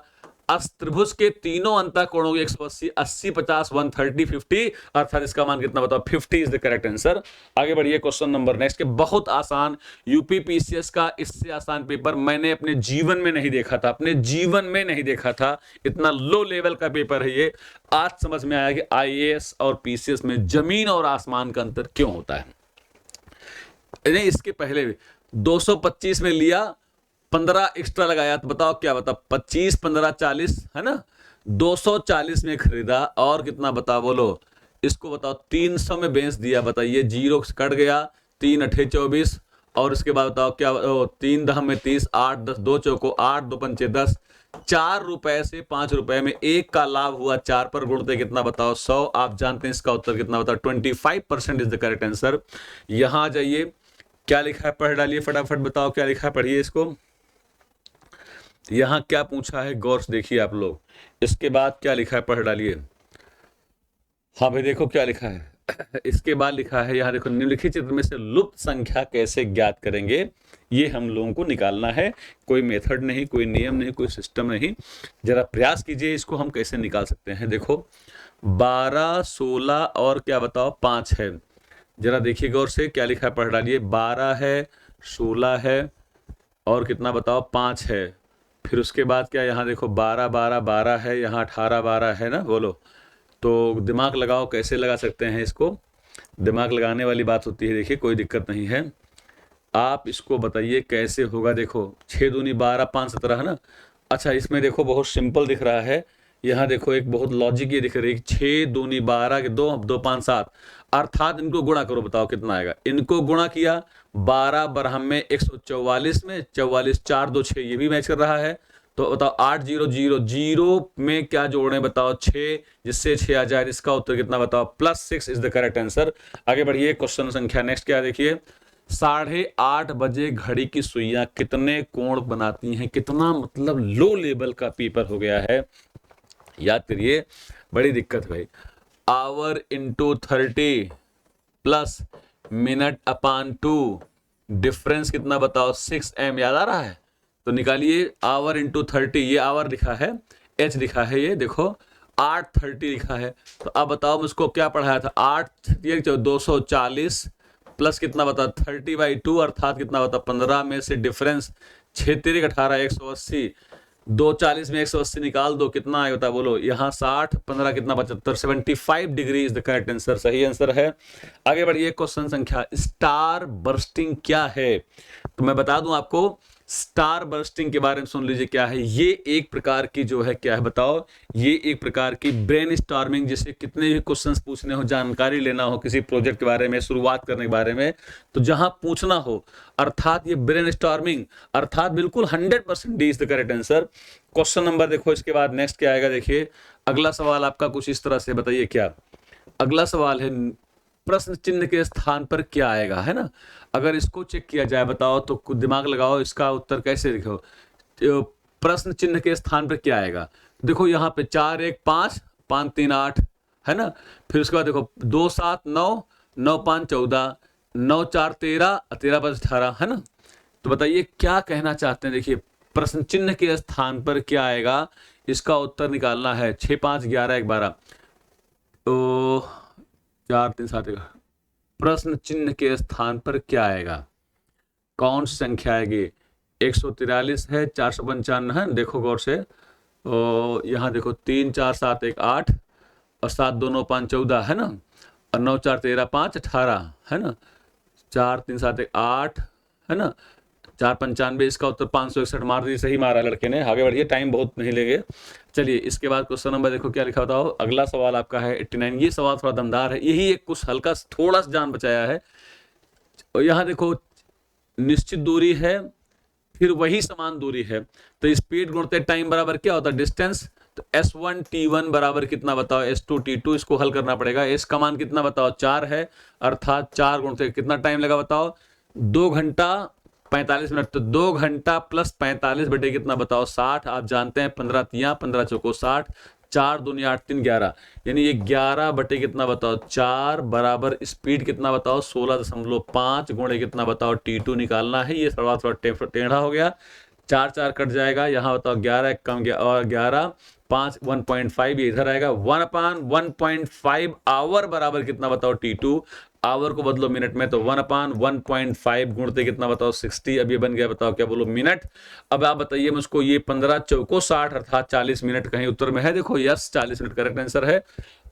अष्टभुज के तीनों अंतःकोणों की 180, 80 50 130 50, अर्थात इसका मान कितना बताओ, 50 इज द करेक्ट आंसर। आगे बढ़िए। क्वेश्चन नंबर नेक्स्ट के बहुत आसान, यूपी PCS का इससे आसान पेपर मैंने अपने जीवन में नहीं देखा था, अपने जीवन में नहीं देखा था, इतना लो लेवल का पेपर है ये। आज समझ में आया कि IAS और PCS में जमीन और आसमान का अंतर क्यों होता है। नहीं, इसके पहले भी 225 में लिया, 15 एक्स्ट्रा लगाया, तो बताओ क्या बता, 25 15 40 है ना, 240 में खरीदा और कितना बताओ, बोलो इसको बताओ, 300 में बेच दिया, बताइए, जीरो कट गया, 3 8 24 और इसके बाद बताओ क्या, 3 10 में 30, 8 10 2 चौको 8 2 पंचे 10, 4 रुपए से 5 रुपए में एक का लाभ हुआ, 4 पर गुणते कितना बताओ, 100। आप जानते हैं इसका उत्तर कितना बताओ, 25% इज द करेक्ट आंसर। यहां जाइए, क्या लिखा है पढ़ डालिए फटाफट, बताओ क्या लिखा है, पढ़िए इसको। यहां क्या पूछा है गौर से देखिए आप लोग, इसके बाद क्या लिखा है पढ़ डालिए। हाँ भाई देखो क्या लिखा है इसके बाद लिखा है, यहां देखो, निम्नलिखित चित्र में से लुप्त संख्या कैसे ज्ञात करेंगे, ये हम लोगों को निकालना है। कोई मेथड नहीं, कोई नियम नहीं, कोई सिस्टम नहीं, जरा प्रयास कीजिए, इसको हम कैसे निकाल सकते हैं। देखो 12 16 और क्या बताओ 5 है, जरा देखिए गौर से, क्या लिखा है पढ़ डालिए। 12 है, 16 है और कितना बताओ 5 है, फिर उसके बाद क्या, यहाँ देखो 12 12 12 है, यहाँ 18 12 है ना, बोलो। तो दिमाग लगाओ, कैसे लगा सकते हैं इसको, दिमाग लगाने वाली बात होती है, देखिए कोई दिक्कत नहीं है। आप इसको बताइए कैसे होगा। देखो 6 दूनी 12 5 17 है ना। अच्छा इसमें देखो बहुत सिंपल दिख रहा है, यहाँ देखो एक बहुत लॉजिक ये दिख रही है, 6 दूनी 12 के 2 2 5 7, अर्थात इनको गुणा करो, बताओ कितना आएगा। इनको गुणा किया, 12 बरहम में 144 में 44 4 2 6, ये भी मैच कर रहा है। तो बताओ 8 0 0 0 में क्या जोड़े बताओ 6, जिससे 6 आ जाए, इसका उत्तर कितना बताओ, +6 इज द करेक्ट आंसर। आगे बढ़िए। क्वेश्चन संख्या नेक्स्ट क्या देखिए, 8:30 बजे घड़ी की सुइयां कितने कोण बनाती हैं, कितना मतलब लो लेवल का पेपर हो गया है, याद करिए, बड़ी दिक्कत भाई। Our into 30 plus minute upon 2, difference कितना बताओ 6m, याद आ रहा है, तो निकालिए। आवर इंटू 30, ये आवर लिखा है, h लिखा है, ये देखो 8:30 लिखा है, तो अब बताओ मुझको क्या पढ़ाया था, 8 240 प्लस कितना बता 30/2, अर्थात कितना बता 15 में से डिफरेंस 6 3 18 180, 240 में 180 निकाल दो, कितना आएगा बोलो, यहाँ 60 15 कितना 75, 75 degree is the correct answer, सही आंसर है। आगे बढ़िए। क्वेश्चन संख्या, स्टार बर्स्टिंग क्या है, तो मैं बता दूं आपको, स्टार बर्स्टिंग के बारे में सुन लीजिए क्या है। ये एक प्रकार की जो है, क्या है बताओ, ये एक प्रकार की ब्रेन स्टॉर्मिंग, जिससे कितने भी क्वेश्चंस पूछने हो, जानकारी लेना हो किसी प्रोजेक्ट के बारे में, शुरुआत करने के बारे में, तो जहां पूछना हो, अर्थात ये ब्रेन स्टॉर्मिंग, अर्थात बिल्कुल 100% D is the correct answer. Question number देखो इसके बाद नेक्स्ट क्या आएगा, देखिए अगला सवाल आपका कुछ इस तरह से, बताइए क्या, अगला सवाल है प्रश्न चिन्ह के स्थान पर क्या आएगा, है ना। अगर इसको चेक किया जाए बताओ तो कुछ दिमाग लगाओ, इसका उत्तर कैसे लिखो। तो प्रश्न चिन्ह के स्थान पर क्या आएगा, देखो यहाँ पे 4 1 5 5 3 8, है ना। फिर उसके बाद देखो 2 7 9 9 5 14 9 4 13 13 5 18, है ना। तो बताइए क्या कहना चाहते हैं। देखिए प्रश्न चिन्ह के स्थान पर क्या आएगा, इसका उत्तर निकालना है। 6 5 11 1 12, तो 4 3 7 1। प्रश्न चिन्ह के स्थान पर क्या आएगा, कौन सी संख्या आएगी। 143 है, 455 है, देखो गौर से। और यहाँ देखो 3 4 7 1 8 और 7 2 9 5 14, है ना। और 9 4 13 5 18, है ना। 4 3 7 1 8, है ना। 4 95, इसका उत्तर 561 मार दी, सही मारा लड़के ने। आगे बढ़िए, टाइम बहुत नहीं लेंगे। चलिए इसके बाद क्वेश्चन नंबर देखो क्या लिखा बताओ। अगला सवाल आपका है 89। ये सवाल थोड़ा दमदार है, यही एक कुछ हल्का थोड़ा सा जान बचाया है। और यहाँ देखो निश्चित दूरी है, फिर वही समान दूरी है, तो स्पीड गुणित टाइम बराबर क्या होता है, डिस्टेंस। तो S1 T1 बराबर कितना बताओ, S2 T2। इसको हल करना पड़ेगा। S का मान कितना बताओ, 4 है, अर्थात 4 गुणित कितना टाइम लगा बताओ, 2 घंटा 45 मिनट। तो 2 घंटा प्लस 45 बटे कितना बताओ, 60। आप जानते हैं 15 तियां 15 चौको 60, 4 दूनी 8 3 11, यानी ये 11 बटे कितना बताओ 4 बराबर स्पीड कितना बताओ 16.5 गुणे कितना बताओ T2 निकालना है। ये सवाल थोड़ा टेढ़ा हो गया, 4 4 कट जाएगा, यहाँ बताओ 11 कम और 11 5 1.5, ये इधर आएगा। 1/1.5 आवर बराबर कितना बताओ T2। आवर को बदलो मिनट में, तो 1/1.5 गुणते कितना बताओ 60। अब ये बन गया बताओ क्या बोलो मिनट। अब आप बताइए मुझको, ये 15 चौको 60 अर्थात 40 मिनट कहीं उत्तर में है। देखो यस 40 मिनट करेक्ट आंसर है।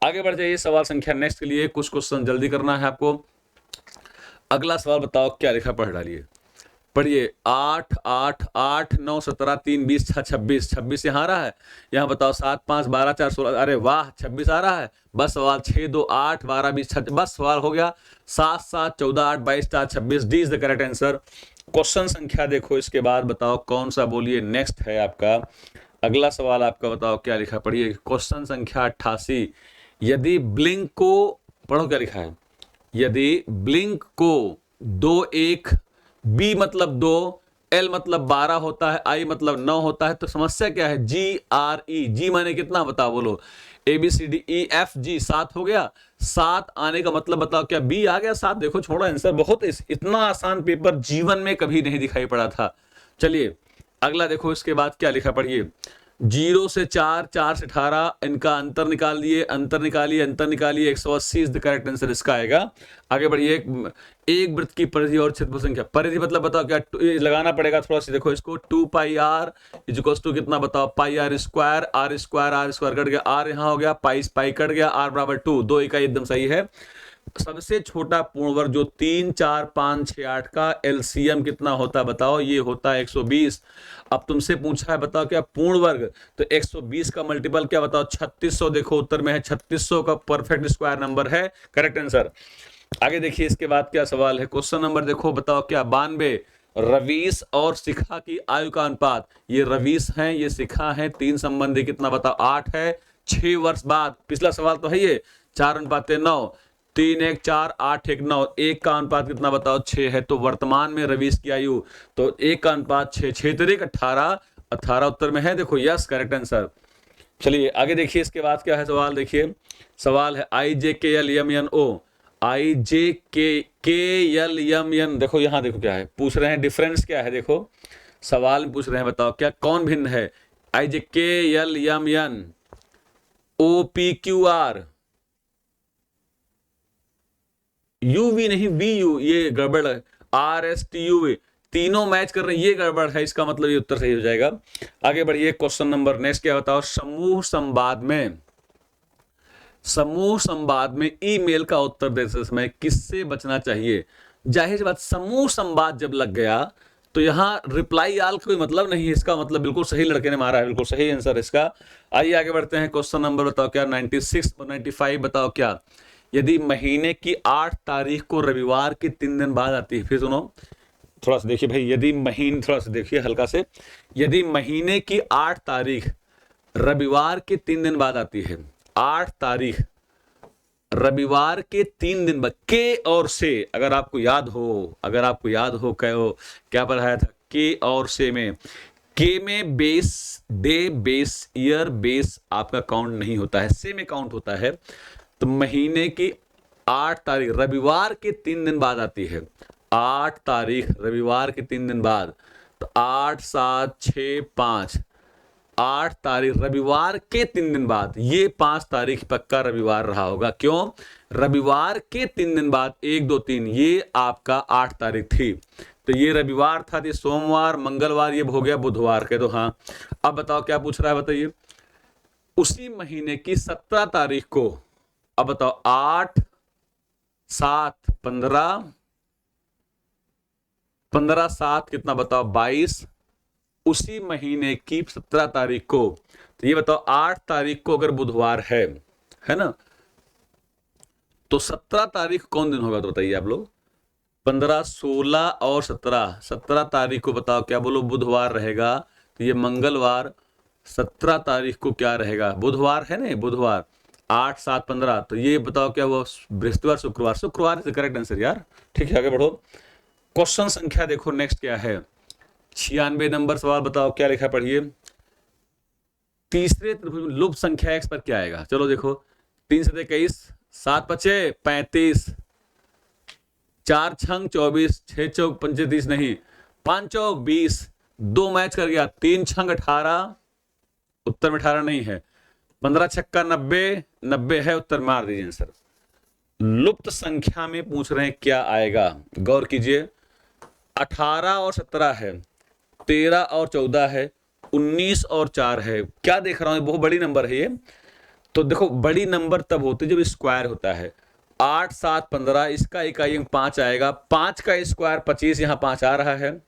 आगे बढ़ जाइए सवाल संख्या नेक्स्ट के लिए, कुछ क्वेश्चन जल्दी करना है आपको। अगला सवाल बताओ क्या लिखा, पढ़ डालिए, पढ़िए। 8 8 8 9 17 3 20 6 26, 26 यहाँ आ रहा है। यहाँ बताओ 7 5 12 4 16, अरे वाह 26 आ रहा है। बस सवाल 6 2 8 12 20 6, बस सवाल हो गया। 7 7 14 8 22 4 26, D is the correct answer. Question संख्या देखो इसके बाद बताओ कौन सा, बोलिए नेक्स्ट है आपका। अगला सवाल आपका बताओ क्या लिखा, पढ़िए। क्वेश्चन संख्या 88। यदि ब्लिंक को, पढ़ो क्या लिखा है, यदि ब्लिंक को 2 1 बी मतलब 2, एल मतलब 12 होता है, आई मतलब 9 होता है, तो समस्या क्या है, GRE। जी माने कितना बताओ बोलो, ABCDEFG 7 हो गया। 7 आने का मतलब बताओ क्या बी आ गया 7। देखो छोड़ा आंसर, बहुत इतना आसान पेपर जीवन में कभी नहीं दिखाई पड़ा था। चलिए अगला देखो इसके बाद क्या लिखा, पढ़िए। 0 से 4 4 से 18, इनका अंतर निकाल दिए, अंतर निकालिए, अंतर निकालिए, 180 इज द करेक्ट आंसर इसका आएगा। आगे बढ़िए। एक वृत्त की परिधि और क्षेत्रफल संख्या, परिधि मतलब बताओ क्या, लगाना पड़ेगा थोड़ा सा, देखो इसको 2 पाई आर इक्वल्स टू कितना बताओ, pi r square, r square cut गया, आर यहाँ हो गया, पाई पाई कट गया, आर बराबर 2, 2 इकाई एकदम सही है। सबसे छोटा पूर्ण वर्ग जो 3 4 5 6 8 का एलसीएम कितना होता है बताओ, ये होता है 120। अब तुमसे पूछा है बताओ क्या पूर्ण वर्ग, तो 120 का मल्टीपल क्या बताओ 3600, देखो उत्तर में है 3600 का परफेक्ट स्क्वायर नंबर है, करेक्ट आंसर। आगे देखिए इसके बाद क्या सवाल है, क्वेश्चन नंबर देखो बताओ क्या, 92। रवीश और शिखा की आयु का अनुपात, ये रवीश हैं ये शिखा हैं, 3 संबंधी कितना बताओ 8 है। 6 वर्ष बाद, पिछला सवाल तो है ये 4:9, 3 1 4 8 1 9, 1 का अनुपात कितना बताओ 6 है। तो वर्तमान में रवीश की आयु, तो 1 का अनुपात 6, 6 3 18, 18 उत्तर में है, देखो यस करेक्ट आंसर। चलिए आगे देखिए इसके बाद क्या है सवाल, देखिए सवाल है IJKLMNO, IJKLMN, देखो यहाँ देखो क्या है पूछ रहे हैं, डिफरेंस क्या है, देखो सवाल पूछ रहे हैं बताओ क्या कौन भिन्न है, IJKLMN OPQR, UV नहीं VU, ये गड़बड़ है, RSTUV, तीनों मैच कर रहे हैं, ये गड़बड़ है, इसका मतलब ये उत्तर सही हो जाएगा। आगे बढ़िए क्वेश्चन नंबर नेक्स्ट क्या बताओ, समूह संवाद में ईमेल का उत्तर देते समय किससे बचना चाहिए। जाहिर सी बात, समूह संवाद जब लग गया तो यहाँ रिप्लाई आल कोई मतलब नहीं है, इसका मतलब बिल्कुल सही लड़के ने मारा है, बिल्कुल सही आंसर इसका। आइए आगे बढ़ते हैं, क्वेश्चन नंबर बताओ क्या 96 और 95 बताओ क्या, यदि महीने की 8 तारीख को रविवार के 3 दिन बाद आती है, फिर सुनो थोड़ा सा देखिए भाई, यदि महीने, थोड़ा सा देखिए हल्का से, यदि महीने की 8 तारीख रविवार के 3 दिन बाद आती है, 8 तारीख रविवार के 3 दिन बाद, के और से, अगर आपको याद हो क्या पढ़ाया था, के और से में, के में base, day base, year base आपका काउंट नहीं होता है, से में काउंट होता है। तो महीने की 8 तारीख रविवार के 3 दिन बाद आती है, 8 तारीख रविवार के 3 दिन बाद, तो 8 7 6 5, 8 तारीख रविवार के 3 दिन बाद, ये 5 तारीख पक्का रविवार रहा होगा। क्यों? रविवार के 3 दिन बाद 1 2 3, ये आपका 8 तारीख थी, तो ये रविवार था, ये सोमवार मंगलवार, ये हो गया बुधवार के। तो हाँ, अब बताओ क्या पूछ रहा है, बताइए। उसी महीने की 17 तारीख को, अब बताओ 8 7 15, 15 7 कितना बताओ 22, उसी महीने की 17 तारीख को, तो ये बताओ 8 तारीख को अगर बुधवार है ना, तो 17 तारीख कौन दिन होगा, तो बताइए आप लोग। 15 16 और 17 तारीख को बताओ क्या बोलो, बुधवार रहेगा, तो ये मंगलवार। 17 तारीख को क्या रहेगा, बुधवार है ना, बुधवार। 8 7 15, तो ये बताओ क्या वो बृहस्पतिवार शुक्रवार इज द करेक्ट आंसर यार। ठीक है, आगे बढ़ो। क्वेश्चन संख्या देखो नेक्स्ट क्या है, 96 नंबर सवाल, बताओ क्या लिखा, पढ़िए। तीसरे त्रिभुज में लुप्त संख्या x पर क्या आएगा, चलो देखो। 3 7 21, 7 5 35, 4 6 24, 6 4 35 नहीं, 5 4 20, 2 मैच कर गया, 3 6 18, उत्तर में 18 नहीं है, 15 छक्का 90, 90 है, उत्तर मार दीजिए आंसर। लुप्त संख्या में पूछ रहे हैं क्या आएगा, गौर कीजिए। 18 और 17 है, 13 और 14 है, 19 और 4 है। क्या देख रहा हूं, बहुत बड़ी नंबर है ये। तो देखो बड़ी नंबर तब होती है जब स्क्वायर होता है। 8 7 15, इसका इकाई अंक 5 आएगा, 5 का स्क्वायर 25, यहां 5 आ रहा है।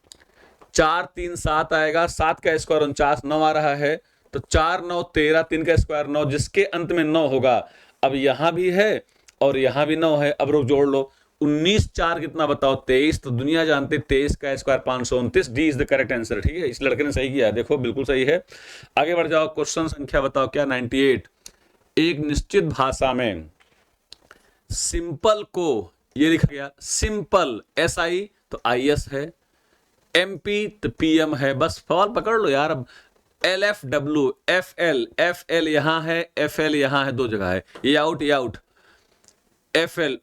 4 3 7 आएगा, 7 का स्क्वायर 49, 9 आ रहा है। तो 4 9 13, 3 का स्क्वायर 9, जिसके अंत में 9 होगा। अब यहां भी है और यहां भी 9 है, अब रोक जोड़ लो। 19 4 कितना बताओ, 23। तो दुनिया जानते 23 का square 529, D is the correct answer. ठीक है, इस लड़के ने सही किया, देखो बिल्कुल सही है। आगे बढ़ जाओ, क्वेश्चन संख्या बताओ क्या, 98। एक निश्चित भाषा में सिंपल को ये लिखा गया, सिंपल SI तो IS है, MP तो PM है, बस सवाल पकड़ लो यार। अब LFW FL यहां है, FL यहां है, 2 जगह है, ये आउट, FL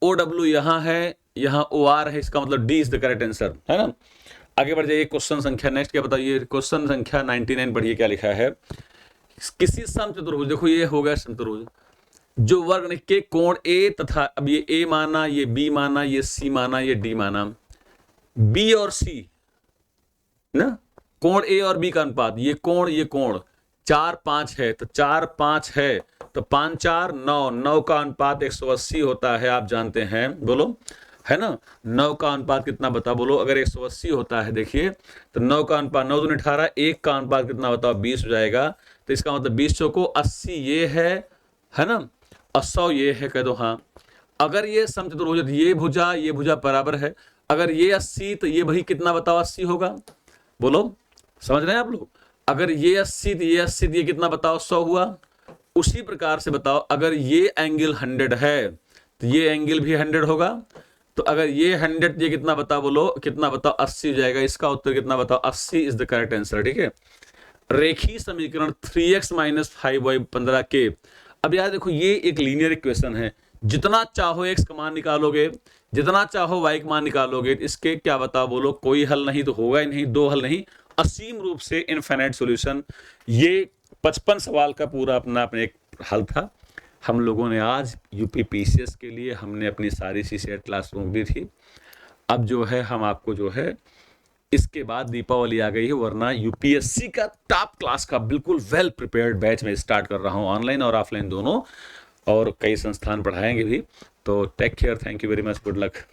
OW यहां है, यहां OR है, इसका मतलब D is the correct answer, है ना। आगे बढ़ जाइए, क्वेश्चन संख्या नेक्स्ट क्या बताइए, क्वेश्चन संख्या 99 पढ़िए क्या लिखा है। किसी समचतुर्भुज, देखो ये हो गया समचतुर्भुज, जो वर्ग के कोण A तथा, अब ये A माना, ये B माना, ये C माना, ये D माना, B और C ना, कोण A और B का अनुपात, ये कोण 4 5 है, तो 4 5 है, तो 5 4 9, 9 का अनुपात 180 होता है, आप जानते हैं, बोलो, है ना। 9 का अनुपात कितना बता, बोलो, अगर 180 होता है, देखिए, तो 9 का अनुपात 9 दूनी 18, 1 का अनुपात कितना बताओ, 20 हो जाएगा। तो इसका मतलब 20 चौको 80 ये है ना, 100 ये है, कह दो हाँ। अगर ये समचतुर्भुज, ये भुजा बराबर है, अगर ये 80 तो ये भाई कितना बताओ 80 होगा, बोलो, समझ रहे हैं आप लोग। अगर ये 80 तो ये 80 तो ये कितना बताओ 100 हुआ। उसी प्रकार से बताओ, अगर ये एंगल 100 है तो ये एंगल भी 100 होगा। तो अगर ये 100, ये कितना बताओ, बोलो कितना बताओ 80 हो जाएगा। इसका उत्तर कितना बताओ, 80 इज द करेक्ट आंसर। ठीक है, रेखीय समीकरण 3x - 5y 15 के। अब यार देखो, ये एक लीनियर इक्वेशन है, जितना चाहो x का मान निकालोगे, जितना चाहो y का मान निकालोगे, इसके क्या बताओ, बोलो, कोई हल नहीं तो होगा ही नहीं, 2 हल नहीं, असीम रूप से इनफाइनाइट सॉल्यूशन। ये 55 सवाल का पूरा अपना एक हल था। हम लोगों ने आज यूपी PCS के लिए हमने अपनी सारी CSET क्लास रोक दी थी। अब जो है हम आपको जो है इसके बाद दीपावली आ गई है, वरना UPSC का टॉप क्लास का बिल्कुल वेल प्रिपेयर्ड बैच में स्टार्ट कर रहा हूँ, ऑनलाइन और ऑफलाइन दोनों, और कई संस्थान पढ़ाएंगे भी। तो take care, thank you very much, good luck.